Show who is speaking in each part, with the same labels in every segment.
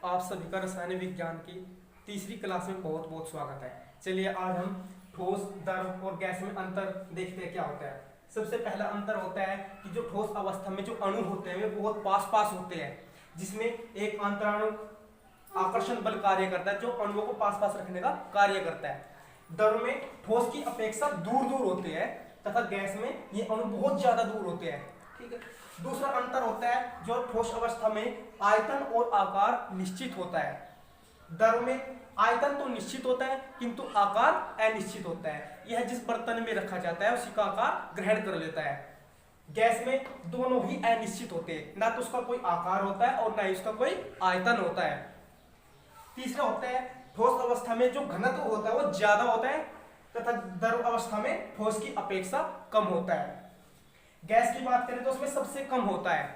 Speaker 1: आप सभी का रसायन विज्ञान की तीसरी क्लास में बहुत बहुत स्वागत है। चलिए आज हम ठोस, द्रव और गैस में अंतर देखते हैं क्या होता है। सबसे पहला अंतर होता है कि जो ठोस अवस्था में जो अणु होते हैं वे बहुत पास पास होते हैं, जिसमें एक अंतराणु आकर्षण बल कार्य करता है जो अणुओं को पास पास रखने का कार्य करता है। द्रव में ठोस की अपेक्षा दूर दूर होते हैं तथा गैस में ये अणु बहुत ज्यादा दूर होते हैं। ठीक है। दूसरा अंतर होता है जो ठोस अवस्था में आयतन और आकार निश्चित होता है। द्रव में आयतन तो निश्चित होता है किंतु आकार अनिश्चित होता है। यह जिस बर्तन में रखा जाता है उसी का आकार ग्रहण कर लेता है। गैस में दोनों ही अनिश्चित होते हैं, ना तो उसका कोई आकार होता है और ना ही उसका कोई आयतन होता है। तीसरा होता है ठोस अवस्था में जो घनत्व होता है वो ज्यादा होता है तथा द्रव अवस्था में ठोस की अपेक्षा कम होता है। गैस की बात करें तो उसमें सबसे कम होता है।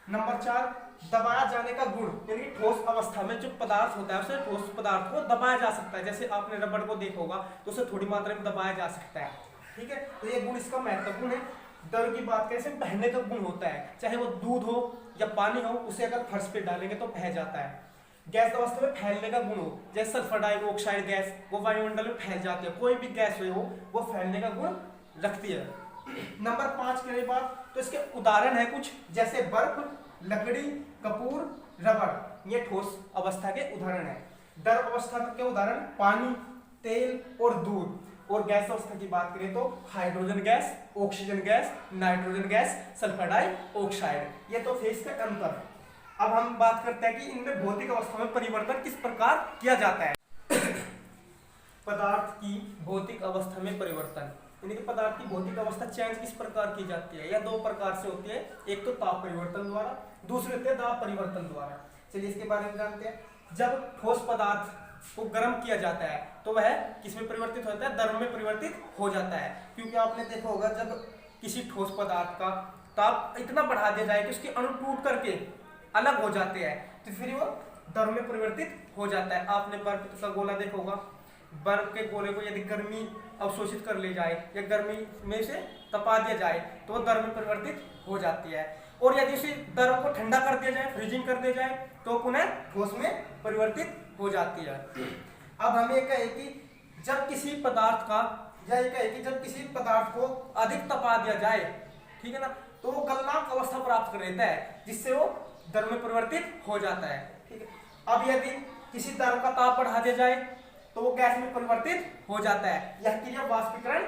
Speaker 1: नंबर 4, दबाया जाने का गुण, यानी ठोस अवस्था में जो पदार्थ होता है उसे ठोस पदार्थ को दबाया जा सकता है। जैसे आपने रबड़ को देखा होगा तो उसे थोड़ी मात्रा में दबाया जा सकता है। ठीक है, तो ये गुण इसका महत्वपूर्ण है। द्रव की बात करें इसे बहने का गुण होता है, चाहे वो दूध हो या पानी हो, उसे अगर फर्श पे डालेंगे तो बह जाता है। गैस अवस्था में फैलने का गुण हो, जैसे सल्फर डाइऑक्साइड गैस, वो वायुमंडल में फैल जाती है। कोई भी गैस हो वो फैलने का गुण रखती है। नंबर 5 के बाद तो इसके उदाहरण है कुछ, जैसे बर्फ, लकड़ी, कपूर, रबड़। ये ठोस अवस्था के उदाहरण है। द्रव अवस्था के उदाहरण पानी, तेल और दूध। और गैस अवस्था की बात करें तो hydrogen gas, oxygen gas, nitrogen gas, sulphur dioxide. ये तो थे इसके अंतर। अब हम बात करते हैं कि इनमें भौतिक अवस्था में परिवर्तन किस प्रकार किया जाता है। पदार्थ की भौतिक अवस्था में परिवर्तन, यानी कि पदार्थ की भौतिक अवस्था चेंज किस प्रकार की जाती है, या दो प्रकार से होती है। एक तो ताप परिवर्तन द्वारा, दूसरे होते हैं दाब परिवर्तन द्वारा। चलिए इसके बारे में जानते हैं। जब ठोस पदार्थ को गर्म किया जाता है तो वह किसमें परिवर्तित होता है, द्रव में परिवर्तित हो जाता है। क्योंकि आपने देखा होगा जब किसी ठोस पदार्थ का ताप इतना बढ़ा दिया जाए कि उसके अणु टूट करके अलग हो जाते हैं तो फिर वो द्रव में परिवर्तित हो जाता है। आपने बर्फ का गोला देखा होगा, बर्फ के गोले को यदि गर्मी अवशोषित कर ले जाए या गर्मी में से तपा दिया जाए तो वह द्रव में परिवर्तित हो जाती है। और यदि उसी द्रव को ठंडा कर दिया जाए, फ्रीजिंग कर दिया जाए, तो पुनः ठोस में परिवर्तित हो जाती है। अब हम ये कहें कि जब किसी पदार्थ का, या ये कहें कि जब किसी पदार्थ को अधिक तपा दिया जाए, ठीक है ना, तो वो गलनांक अवस्था प्राप्त कर लेता है, जिससे वो द्रव में परिवर्तित हो जाता है। ठीक है। अब यदि किसी द्रव का ताप बढ़ा दिया जाए तो वो गैस में परिवर्तित हो जाता है। यह क्रिया वाष्पीकरण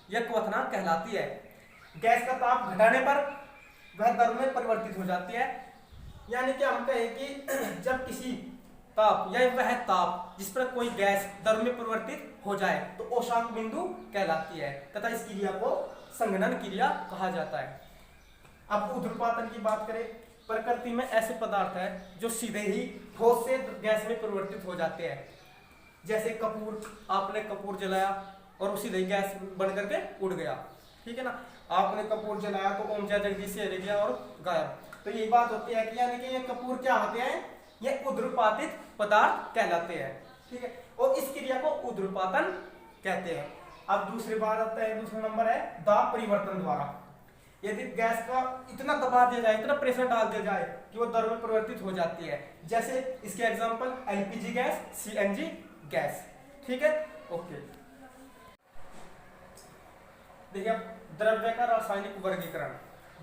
Speaker 1: या क्वथनांक कहलाती है। गैस का ताप घटाने पर वह द्रव में परिवर्तित हो जाती है। यानी कि हम कहें कि जब किसी ताप या वह ताप जिस पर कोई गैस द्रव में परिवर्तित हो जाए तो अशांत बिंदु कहलाती है तथा इस क्रिया को संघनन क्रिया कहा जाता है। अब ऊर्ध्वपातन की बात करें, प्रकृति में ऐसे पदार्थ है जो सीधे ही ठोस से गैस में परिवर्तित हो जाते हैं। जैसे कपूर, आपने कपूर जलाया और उसी सीधे गैस बन करके उड़ गया। ठीक है ना, आपने कपूर जलाया तो ओम जय जगदीश से गया और गायब। तो ये बात होती है कि यानी कि ये कपूर क्या होते हैं, ये ऊर्ध्वपातित पदार्थ कहलाते हैं। ठीक है, और इस क्रिया को ऊर्ध्वपातन कहते हैं। अब दूसरी बात आता है, दूसरा नंबर है दाब परिवर्तन द्वारा। यदि गैस का इतना दबा दिया जाए, इतना प्रेशर डाल दिया जाए कि वो द्रव में परिवर्तित हो जाती है। जैसे इसके example LPG gas, CNG gas. ठीक है, ओके। देखिए द्रव्य का रासायनिक वर्गीकरण।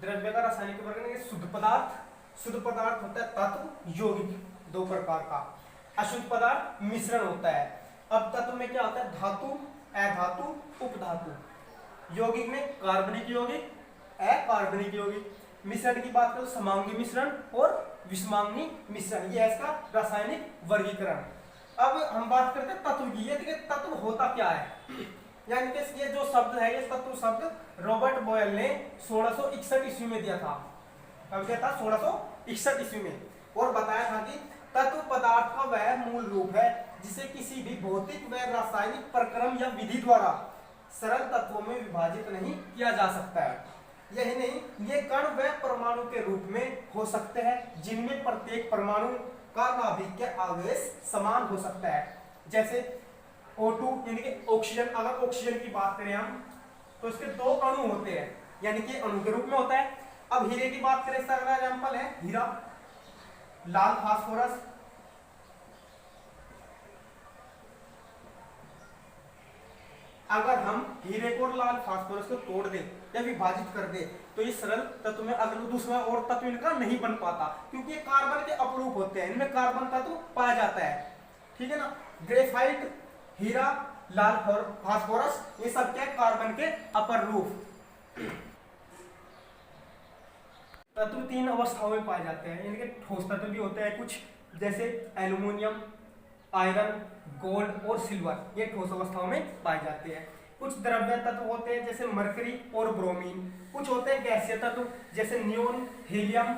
Speaker 1: द्रव्य का रासायनिक वर्गीकरण, शुद्ध पदार्थ होता है तत्व, यौगिक दो प्रकार का। अशुद्ध पदार्थ मिश्रण होता है। अब तत्व में क्या होता है, धातु, अधातु, उपधातु। यौगिक में कार्बनिक यौगिक, अकार्बनिक यौगिक। मिश्रण की बात करें तो समांगी मिश्रण और विषमांगी मिश्रण, ये इसका रासायनिक वर्गीकरण। अब हम बात करते हैं तत्व की। ये देखिए तत्व होता क्या है, यानी कि ये जो शब्द है, ये तत्व शब्द रॉबर्ट बॉयल ने 1661 ईस्वी में दिया था। कब दिया था, 1661 ईस्वी में। और बताया था कि तत्व पदार्थ का वह मूल रूप है जिसे किसी भी भौतिक व रासायनिक प्रक्रम या विधि द्वारा सरल तत्वों में विभाजित नहीं किया जा सकता है। यही नहीं, ये कण व परमाणु के रूप में हो सकते हैं जिनमें प्रत्येक परमाणु का नाभिकीय आवेश समान हो सकता है। जैसे O2 यानी कि ऑक्सीजन, अगर ऑक्सीजन की बात करें हम तो इसके दो अणु होते हैं, यानी कि अणु के रूप में होता है। अब हीरे की बात करें, इसका अगला एग्जांपल है हीरा। लाल फास्फोरस, अगर हम हीरे को और लाल फास्फोरस को तोड़ दें या विभाजित कर दें तो ये सरल तत्व में अगर दूसरा और तत्व इनका नहीं बन पाता, क्योंकि ये कार्बन के अपरूप होते हैं, इनमें कार्बन तत्व पाया जाता है, ठीक है ना। ग्रेफाइट, हीरा, लाल फास्फोरस, ये सब क्या है, कार्बन के अपर रूप। तत्व तीन अवस्थाओं में पाए जाते हैं, इनके ठोस तत्व भी होते हैं कुछ, जैसे एल्यूमिनियम, आयरन, गोल्ड और सिल्वर, ये ठोस अवस्थाओं में पाए जाते हैं। कुछ द्रव्य तत्व होते हैं जैसे मरकरी और ब्रोमीन, कुछ होते हैं गैसीय तत्व जैसे नियोन, हीलियम,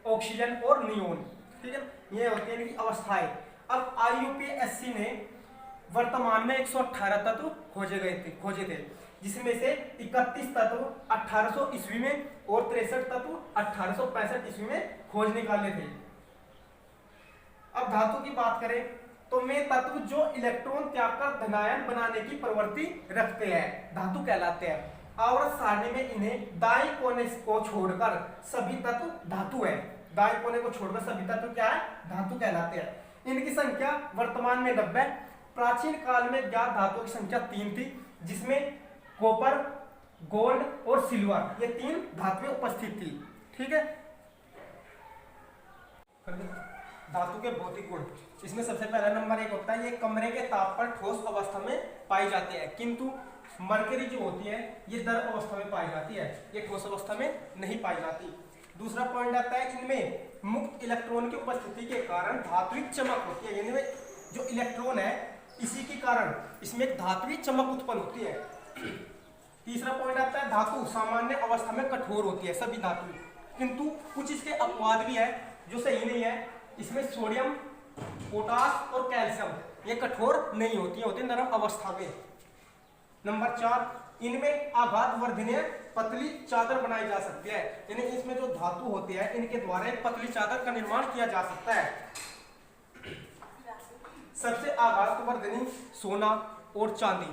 Speaker 1: ऑक्सीजन और नियोन, ठीक है, ये होती है इनकी अवस्थाएं। अब IUPAC ने वर्तमान में 118 तत्व खोजे थे, जिसमें से 31 तत्व 1800 ईस्वी में और 63 तत्व 1865 ईस्वी में खोज निकाले थे। अब धातु की बात करें तो वे तत्व जो इलेक्ट्रॉन त्याग कर धनायन बनाने की प्रवृत्ति रखते हैं धातु कहलाते हैं। आवर्त सारणी में इन्हें दाएं कोने को छोड़कर सभी तत्व धातु है, दाएं कोने को छोड़कर सभी तत्व क्या है, धातु कहलाते हैं। इनकी संख्या वर्तमान में 90। प्राचीन काल में ज्ञात धातुओं की संख्या 3 थी, जिसमें कॉपर, गोल्ड और सिल्वर, ये 3 धातुएं उपस्थित थी, ठीक है। धातु के भौतिक गुण, इसमें सबसे पहला नंबर 1 होता है, ये कमरे के ताप पर ठोस अवस्था में पाई जाती है, किंतु मरकरी जो होती है ये द्रव अवस्था में पाई जाती है, ये ठोस अवस्था में नहीं पाई जाती। दूसरा पॉइंट आता है, इनमें मुक्त इलेक्ट्रॉन की उपस्थिति के कारण धात्विक चमक होती है, यानी जो इलेक्ट्रॉन है इसी के कारण इसमें एक धात्विक चमक उत्पन्न होती है। तीसरा पॉइंट आता है, धातु सामान्य अवस्था में कठोर होती है, सभी धातु, किंतु कुछ इसके अपवाद भी है जो सही नहीं है। इसमें सोडियम, पोटास और कैल्शियम ये कठोर नहीं होती है, नरम अवस्था में। नंबर 4, इनमें आघात वर्धनीय पतली चादर बनाई जा सकती है, यानी इसमें जो धातु होती है इनके द्वारा एक पतली चादर का निर्माण किया जा सकता है। सबसे आघात वर्धनीय सोना और चांदी।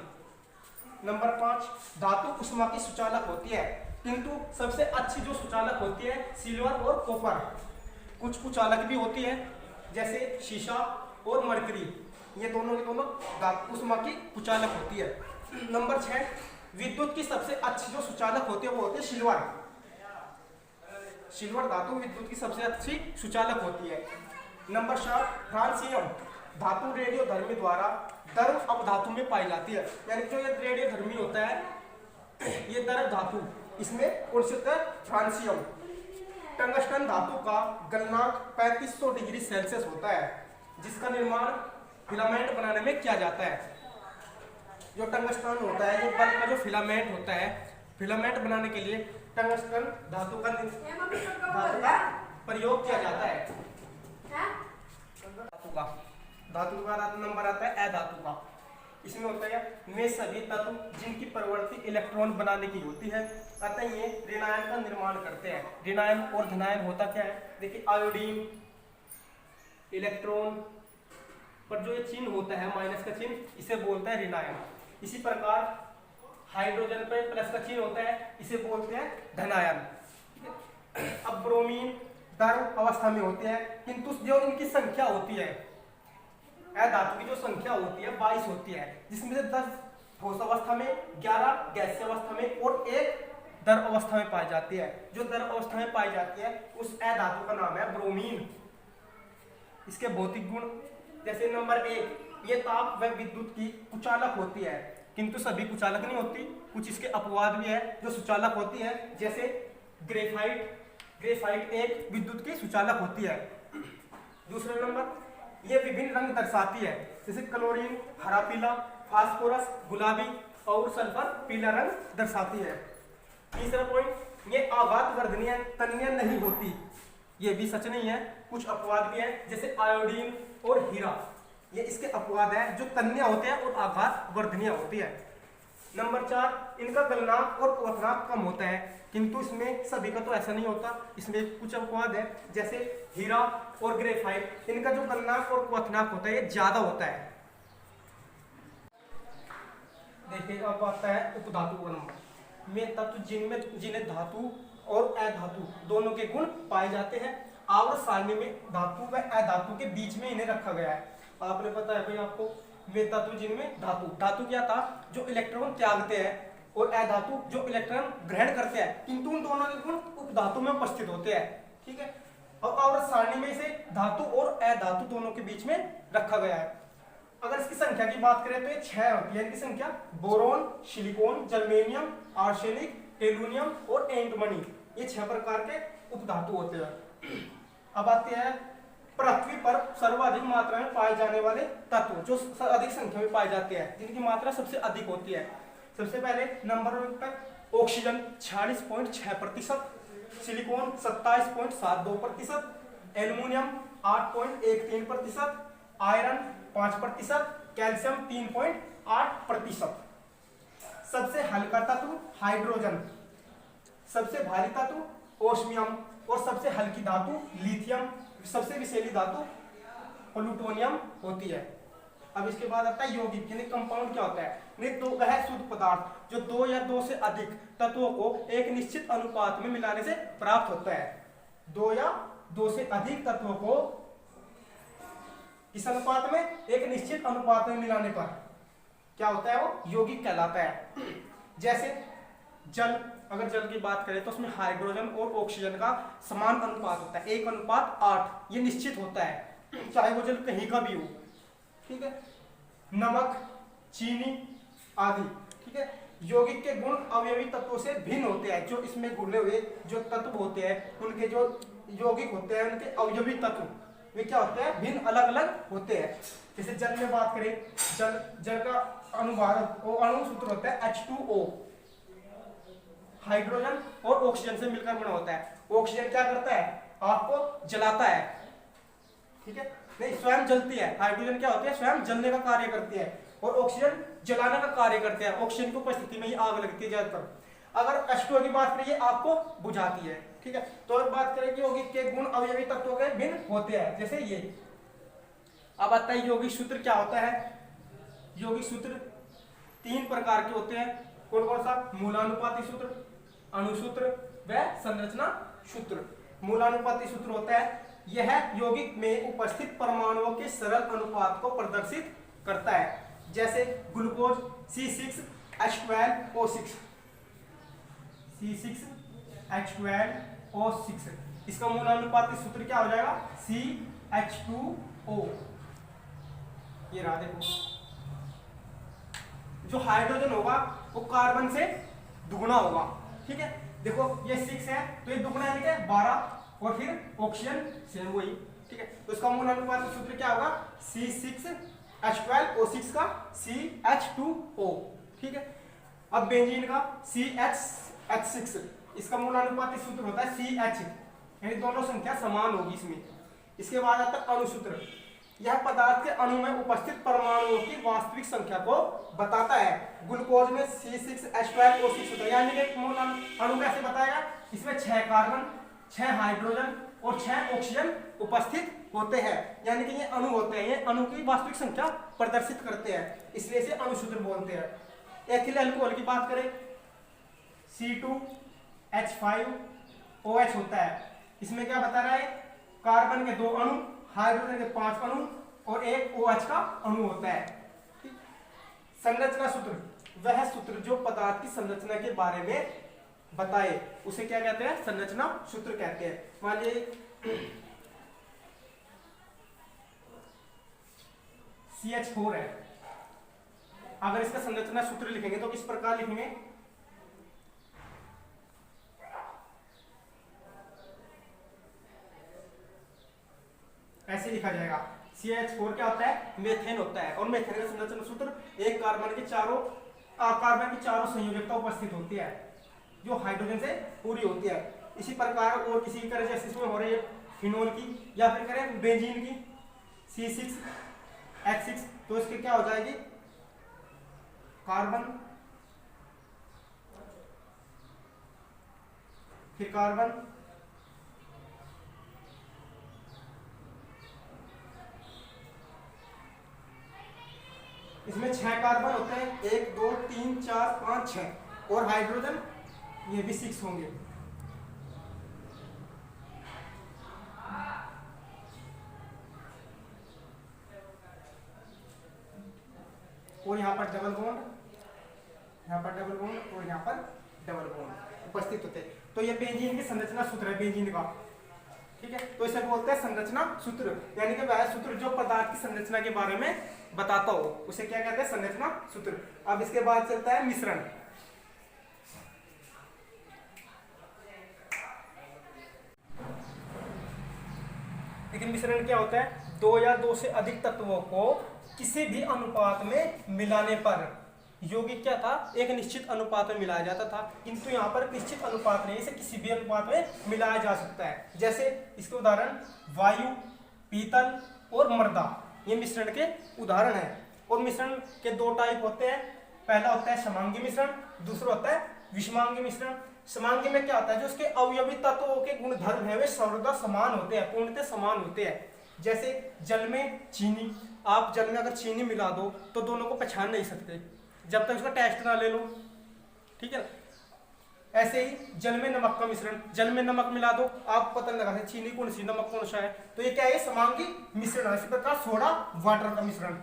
Speaker 1: नंबर 5, धातु उष्मा की सुचालक होती है, किंतु सबसे अच्छी जो सुचालक होती है सिल्वर और कॉपर। कुछ कुचालक भी होती है जैसे शीशा और मरकरी, ये दोनों की दोनों धातु उष्मा की कुचालक होती है। नंबर 6, विद्युत की सबसे अच्छी जो सुचालक होती है वो होती है सिल्वर। सिल्वर धातु विद्युत की सबसे अच्छी सुचालक होती है। नंबर 7, फ्रांसियम धातु रेडियोधर्मी द्वारा द्रव अपधातु में पाई जाती है, यानी जो ये रेडियोधर्मी होता है ये द्रव धातु, इसमें कौन सी होता है, फ्रांसियम। टंगस्टन धातु का गलनांक 3500 डिग्री सेल्सियस होता है, जिसका निर्माण फिलामेंट बनाने में किया जाता है। जो टंगस्टन होता है, जो बल्ब का जो फिलामेंट होता है, फिलामेंट बनाने के लिए टंगस्टन धातु का प्रयोग किया जाता है। धातु का नंबर आता है अधातु का। इसमें होता है वे सभी तत्व जिनकी प्रवृत्ति इलेक्ट्रॉन बनाने की होती है, अतः ये ऋणायन का निर्माण करते हैं। ऋणायन और धनायन होता क्या है, देखिए आयोडीन, इलेक्ट्रॉन पर जो ये चिन्ह होता है माइनस का चिन्ह, इसे बोलते हैं ऋणायन। इसी प्रकार हाइड्रोजन पे प्लस का चिन्ह होता है, इसे बोलते हैं धनायन। अब ब्रोमीन द्रव अवस्था में होते हैं, किंतु जो इनकी संख्या होती है, धातु की जो संख्या होती है 22 होती है, जिसमें से 10 ठोस अवस्था में, 11 गैसीय अवस्था में और 1 द्रव अवस्था में पाई जाती है। जो द्रव अवस्था में पाई जाती है उस धातु का नाम है ब्रोमीन। इसके भौतिक गुण, जैसे नंबर 1, ये ताप व विद्युत की कुचालक होती है, किंतु सभी कुचालक नहीं होती, कुछ इसके अपवाद भी है जो सुचालक होती है, जैसे ग्रेफाइट एक विद्युत की सुचालक होती है। दूसरा नंबर, ये विभिन्न रंग दर्शाती है, जैसे क्लोरीन हरा पीला, फास्फोरस गुलाबी और सल्फर पीला रंग दर्शाती है। तीसरा पॉइंट, ये आघात वर्धनीय तन्य नहीं होती, ये भी सच नहीं है, कुछ अपवाद भी है, जैसे आयोडीन और हीरा, ये इसके अपवाद है जो तन्य होते हैं और आघात वर्धनीय होती है। नंबर 4, इनका गलनांक और क्वथनांक कम होता है, किंतु इसमें सभी का तो ऐसा नहीं होता, इसमें कुछ अपवाद है, जैसे हीरा और ग्रेफाइट, इनका जो गलनांक और क्वथनांक होता है ये ज्यादा होता है। देखिए अब आता है उपधातु का नंबर में तत्व जिन्हें धातु और अधातु दोनों के गुण पाए जाते हैं। आवर्त सारणी में धातु व अधातु के बीच में इन्हें रखा गया है। आपने पता है भाई आपको, वे तत्व जिनमें धातु क्या था, जो इलेक्ट्रॉन त्यागते हैं, और अधातु जो इलेक्ट्रॉन ग्रहण करते हैं, किंतु उन दोनों के गुण उपधातु में उपस्थित होते हैं। ठीक है, अब आवर्त सारणी में इसे धातु और अधातु दोनों के बीच में रखा गया है। अगर इसकी संख्या की बात करें तो ये 6 होती है इनकी संख्या। बोरोन, सिलिकॉन, जर्मेनियम, आर्सेनिक, टेलुनियम और एंटमनी, ये 6 प्रकार के उपधातु होते हैं। अब आते हैं पृथ्वी पर सर्वाधिक मात्रा में पाए जाने वाले तत्व, जो अधिक संख्या में पाए जाते हैं, जिनकी मात्रा सबसे अधिक होती है। सबसे पहले नंबर 1 पर oxygen 46.6%, silicon 27.72%, aluminium 8.13%, iron 5%, calcium 3.8%। सबसे हल्का तत्व हाइड्रोजन, सबसे भारी तत्व ओस्मियम, और सबसे हल्की धातु लिथियम, सबसे विषैली धातु प्लूटोनियम होती है। अब इसके बाद आता है यौगिक, यानी कंपाउंड क्या होता है, तो वह शुद्ध पदार्थ जो 2 या 2 से अधिक तत्वों को एक निश्चित अनुपात में मिलाने से प्राप्त होता है। 2 या 2 से अधिक तत्वों को इस अनुपात में, एक निश्चित अनुपात में मिलाने पर क्या होता है, वो यौगिक कहलाता है। जैसे जल, अगर जल की बात करें तो उसमें हाइड्रोजन और ऑक्सीजन का समान अनुपात होता है, 1:8, ये निश्चित होता है, चाहे वो जल कहीं का भी हो। ठीक है, नमक, चीनी आदि। ठीक है, यौगिक के गुण अवयवी तत्वों से भिन्न होते हैं। जो इसमें घुले हुए जो तत्व होते हैं, उनके जो यौगिक होते हैं, उनके अवयवी तत्व वे क्या होते हैं, भिन्न अलग अलग होते हैं। जैसे जल में बात करें, जल का अणु सूत्र होता है H2O, हाइड्रोजन और ऑक्सीजन से मिलकर बना होता है। ऑक्सीजन क्या करता है, आपको जलाता है। ठीक है, नहीं स्वयं जलती है। हाइड्रोजन क्या होती है, स्वयं जलने का कार्य करती है, और ऑक्सीजन जलाने का कार्य करते हैं। ऑक्सीजन की उपस्थिति में ही आग लगती है ज्यादातर। अगर H2O की बात करिए, आग को बुझाती है। ठीक है, तो अब बात करें कि यौगिक के गुण अवयवी तत्वों के भिन्न होते हैं, जैसे ये। अब आता है यौगिक सूत्र क्या होता है। यौगिक सूत्र 3 प्रकार के होते हैं। कौन कौन सा, मूलानुपाती सूत्र, अणुसूत्र व संरचना सूत्र। मूलानुपाती सूत्र होता है, यह यौगिक में उपस्थित परमाणुओं के सरल अनुपात को प्रदर्शित करता है। जैसे ग्लूकोज C6H12O6, C6H12O6, इसका मूलानुपाती सूत्र क्या हो जाएगा, CH2O। ये रहा, देखो जो हाइड्रोजन होगा वो कार्बन से दुगुना होगा। ठीक है, देखो ये 6 है तो ये दुगुना यानी कि 12, और फिर ऑक्सीजन सेम वही। ठीक है, तो इसका मूलानुपाती सूत्र क्या होगा, C6H12O6 का CH2O। ठीक है, अब बेंजीन का CH6, इसका मूलानुपाती सूत्र होता है CH, यानी दोनों संख्या समान होगी इसमें। इसके बाद आता है अणुसूत्र, यह पदार्थ के अणु में उपस्थित परमाणुओं की वास्तविक संख्या को बताता है। ग्लूकोज में C6H12O6 होता है, यानी कि मूल अणु कैसे बताएगा, इसमें 6 कार्बन, 6 हाइड्रोजन और 6 ऑक्सीजन उपस्थित होते हैं, यानी कि ये अणु होते हैं, ये अणु की वास्तविक संख्या प्रदर्शित करते हैं, इसलिए इसे अणुसूत्र बोलते हैं। एथिल अल्कोहल की बात करें, C2H5OH होता है, इसमें क्या बता रहा है, कार्बन के 2 अणु, हाइड्रोजन के 5 अणु और एक OH का अणु होता है। संरचना सूत्र, वह सूत्र जो पदार्थ की संरचना के बारे में बताए उसे क्या कहते हैं, संरचना सूत्र कहते हैं। मान लीजिए CH4 है, अगर इसका संरचना सूत्र लिखेंगे तो किस प्रकार लिखेंगे, ऐसे लिखा जाएगा। CH4 क्या होता है, मेथेन होता है, और मेथेन का संरचना सूत्र, एक कार्बन की चारों संयोजकता उपस्थित होती है जो हाइड्रोजन से पूरी होती है। इसी प्रकार और किसी की तरह जैसे इसमें हो रही है फिनोल की, या फिर करें बेंजीन की C6H6, तो इसके क्या हो जाएगी, कार्बन, फिर कार्बन, इसमें 6 कार्बन होते हैं, 1 2 3 4 5 6, और हाइड्रोजन ये भी 6 होंगे। और यहाँ पर डबल बॉन्ड, यहाँ पर डबल बॉन्ड और यहाँ पर डबल बॉन्ड उपस्थित होते हैं। तो ये बेंजीन की संरचना सूत्र है बेंजीन का, ठीक है। तो इसे बोलते हैं संरचना सूत्र, यानी कि वह सूत्र जो पदार्थ की संरचना के बारे में बताता हो उसे क्या कहते हैं, संरचना सूत्र। अब इसके बाद चलता है मिश्रण। लेकिन मिश्रण क्या होता है, दो या दो से अधिक तत्वों को किसी भी अनुपात में मिलाने पर, यौगिक क्या था, एक निश्चित अनुपात में मिलाया जाता था, किंतु यहाँ पर निश्चित अनुपात नहीं, इसे किसी भी अनुपात में मिलाया जा सकता है। जैसे इसके उदाहरण वायु, पीतल और मृदा, ये मिश्रण के उदाहरण हैं। और मिश्रण के दो टाइप होते हैं, पहला होता है समांगी मिश्रण, दूसरा होता है विषमांगी मिश्रण। समांगी में क्या होता है, जो उसके अवयवी तत्वों के गुणधर्म है वे सर्वदा समान होते हैं, पूर्णतः समान होते हैं। जैसे जल में चीनी, आप जल में अगर चीनी मिला दो तो दोनों को पहचान नहीं सकते जब तक उसका टेस्ट ना ले लो, ठीक है। ऐसे ही जल में नमक का मिश्रण, जल में नमक मिला दो, आप पता नहीं लगा सकते चीनी कौन सी नमक कौन सा है, तो ये क्या है, समांगी मिश्रण है। इसी प्रकार सोडा वाटर का मिश्रण।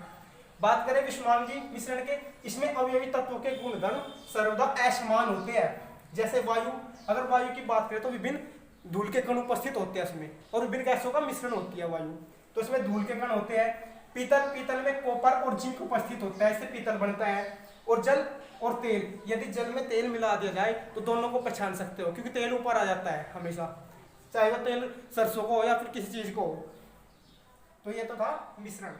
Speaker 1: बात करें विषमांगी मिश्रण के, इसमें अवयवी तत्वों के गुणधर्म सर्वदा असमान होते हैं। जैसे वायु, अगर वायु की बात करें तो विभिन्न धूल के कण उपस्थित होते हैं इसमें, और विभिन्न गैसों का मिश्रण होती है वायु, तो इसमें धूल के कण होते हैं। पीतल, पीतल में कॉपर और जिंक उपस्थित होता है, इससे पीतल बनता है। और जल और तेल, यदि जल में तेल मिला दिया जाए तो दोनों को पहचान सकते हो, क्योंकि तेल ऊपर आ जाता है हमेशा, चाहे वो तेल सरसों को हो या फिर किसी चीज को हो। तो ये तो था मिश्रण।